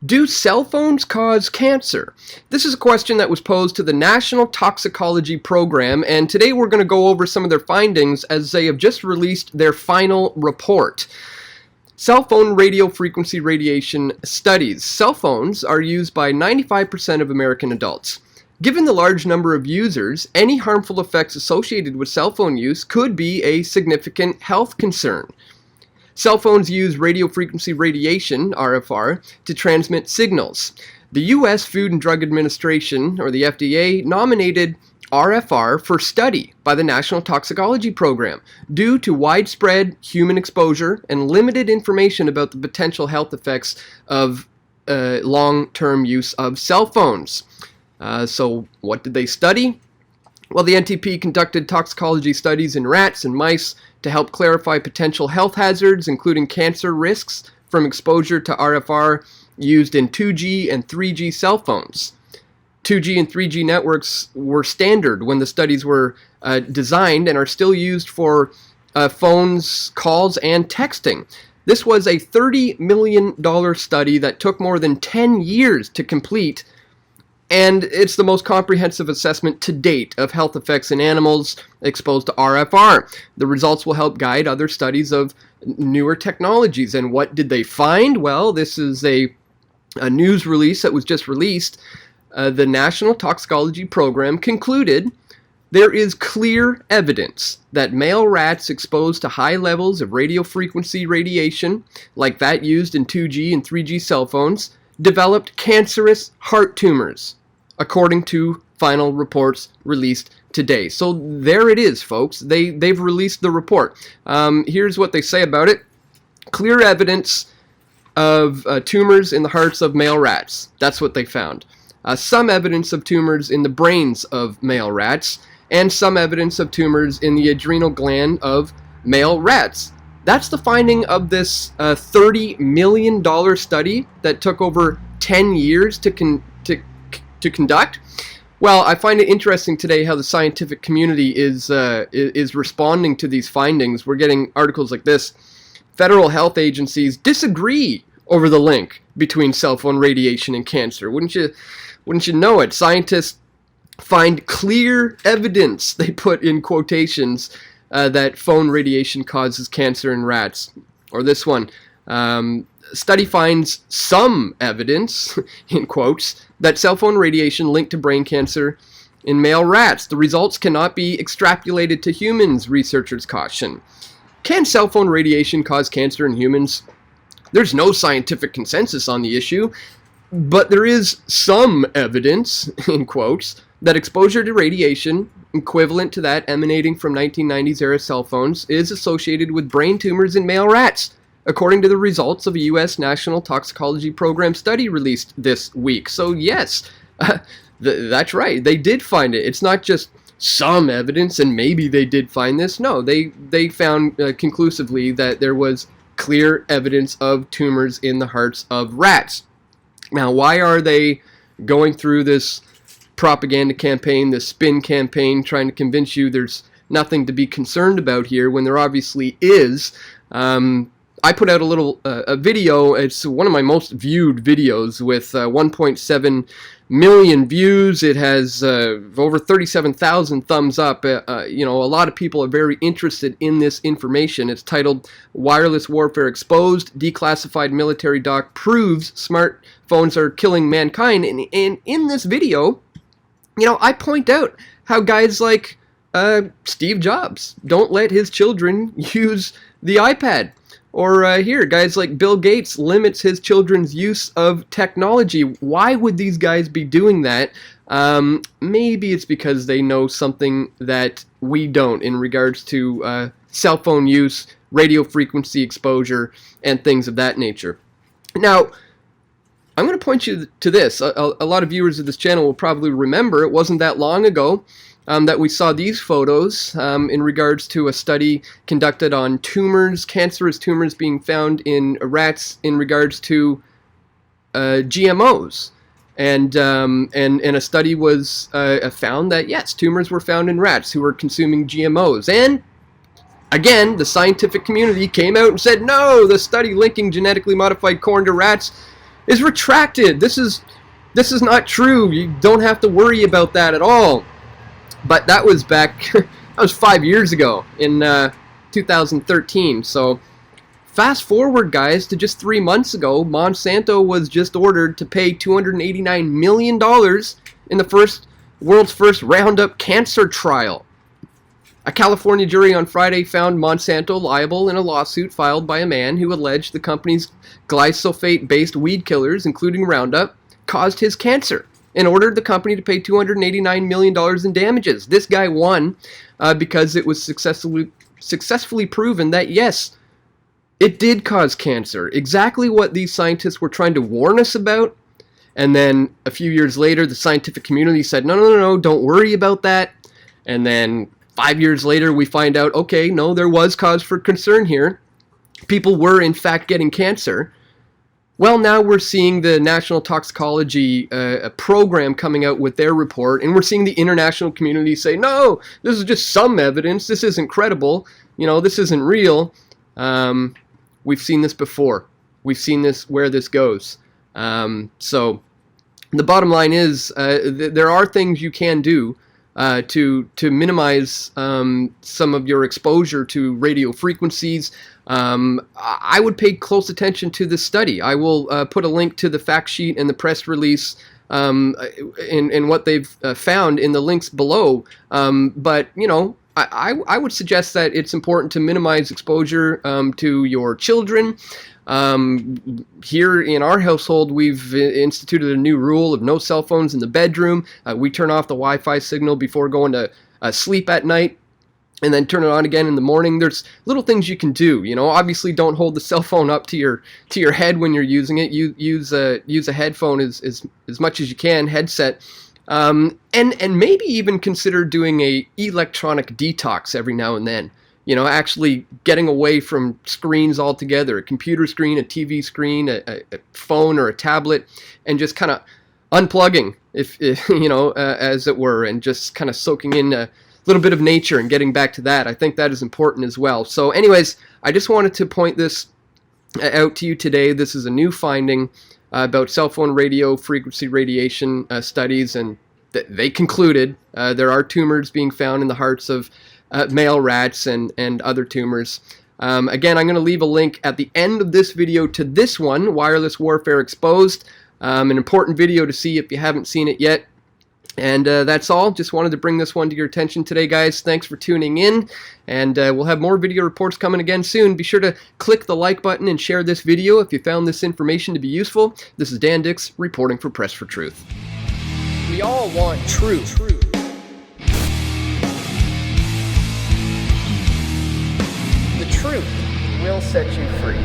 Do cell phones cause cancer? This is a question that was posed to the National Toxicology Program, and today we're going to go over some of their findings as they have just released their final report. Cell phone radio frequency radiation studies. Cell phones are used by 95% of American adults. Given the large number of users, any harmful effects associated with cell phone use could be a significant health concern. Cell phones use radio frequency radiation, RFR, to transmit signals. The U.S. Food and Drug Administration, or the FDA, nominated RFR for study by the National Toxicology Program due to widespread human exposure and limited information about the potential health effects of long-term use of cell phones. So what did they study? Well, the NTP conducted toxicology studies in rats and mice to help clarify potential health hazards, including cancer risks from exposure to RFR used in 2G and 3G cell phones. 2G and 3G networks were standard when the studies were designed and are still used for phones, calls, and texting. This was a $30 million study that took more than 10 years to complete, and it's the most comprehensive assessment to date of health effects in animals exposed to RFR. The results will help guide other studies of newer technologies. And what did they find? Well, this is a news release that was just released. The National Toxicology Program concluded there is clear evidence that male rats exposed to high levels of radio frequency radiation, like that used in 2G and 3G cell phones, developed cancerous heart tumors, according to final reports released today. So there it is, folks. They've released the report. Here's what they say about it. Clear evidence of tumors in the hearts of male rats. That's what they found. Some evidence of tumors in the brains of male rats, and some evidence of tumors in the adrenal gland of male rats. That's the finding of this $30 million study that took over 10 years to conduct. Well, I find it interesting today how the scientific community is responding to these findings. We're getting articles like this. Federal health agencies disagree over the link between cell phone radiation and cancer. Wouldn't you know it? Scientists find clear evidence, they put in quotations, that phone radiation causes cancer in rats. Or this one, study finds some evidence, in quotes, that cell phone radiation linked to brain cancer in male rats. The results cannot be extrapolated to humans, researchers caution. Can cell phone radiation cause cancer in humans? There's no scientific consensus on the issue, but there is some evidence, in quotes, that exposure to radiation equivalent to that emanating from 1990s era cell phones is associated with brain tumors in male rats, according to the results of a U.S. National Toxicology Program study released this week. So yes, that's right. They did find it. It's not just some evidence and maybe they did find this. No, they found conclusively that there was clear evidence of tumors in the hearts of rats. Now, why are they going through this propaganda campaign, this spin campaign, trying to convince you there's nothing to be concerned about here when there obviously is? I put out a little a video. It's one of my most viewed videos with 1.7 million views. It has over 37,000 thumbs up. A lot of people are very interested in this information. It's titled "Wireless Warfare Exposed: Declassified Military Doc Proves Smartphones Are Killing Mankind." And in this video, I point out how guys like Steve Jobs don't let his children use the iPad. Or here, guys like Bill Gates limits his children's use of technology. Why would these guys be doing that? Maybe it's because they know something that we don't in regards to cell phone use, radio frequency exposure, and things of that nature. Now, I'm going to point you to this. A lot of viewers of this channel will probably remember it wasn't that long ago that we saw these photos in regards to a study conducted on tumors, cancerous tumors being found in rats in regards to GMOs. And a study was found that, yes, tumors were found in rats who were consuming GMOs. And again, the scientific community came out and said, no, the study linking genetically modified corn to rats is retracted. This is not true. You don't have to worry about that at all. But that was back, that was 5 years ago in 2013. So fast forward, guys, to just 3 months ago, Monsanto was just ordered to pay $289 million in the world's first Roundup cancer trial. A California jury on Friday found Monsanto liable in a lawsuit filed by a man who alleged the company's glyphosate-based weed killers, including Roundup, caused his cancer, and ordered the company to pay $289 million in damages. This guy won because it was successfully proven that, yes, it did cause cancer. Exactly what these scientists were trying to warn us about. And then a few years later, the scientific community said, no, don't worry about that. And then 5 years later, we find out, okay, no, there was cause for concern here. People were, in fact, getting cancer. Well, now we're seeing the National Toxicology Program coming out with their report, and we're seeing the international community say, no, this is just some evidence. This isn't credible. This isn't real. We've seen this before. We've seen this, where this goes. So the bottom line is there are things you can do to minimize some of your exposure to radio frequencies. I would pay close attention to this study. I will put a link to the fact sheet and the press release in what they've found in the links below. But I would suggest that it's important to minimize exposure to your children. Here in our household, we've instituted a new rule of no cell phones in the bedroom. We turn off the Wi-Fi signal before going to sleep at night, and then turn it on again in the morning. There's little things you can do. Obviously don't hold the cell phone up to your head when you're using it. Use a headphone as much as you can, headset. And maybe even consider doing a electronic detox every now and then. Actually getting away from screens altogether, a computer screen, a TV screen, a phone or a tablet, and just kind of unplugging, if as it were, and just kind of soaking in a little bit of nature and getting back to that. I think that is important as well. So anyways, I just wanted to point this out to you today. This is a new finding about cell phone radio frequency radiation studies, and they concluded there are tumors being found in the hearts of male rats and other tumors. Again, I'm going to leave a link at the end of this video to this one, Wireless Warfare Exposed, an important video to see if you haven't seen it yet. And that's all. Just wanted to bring this one to your attention today, guys. Thanks for tuning in, and we'll have more video reports coming again soon. Be sure to click the like button and share this video if you found this information to be useful. This is Dan Dix reporting for Press for Truth. We all want truth. The truth will set you free.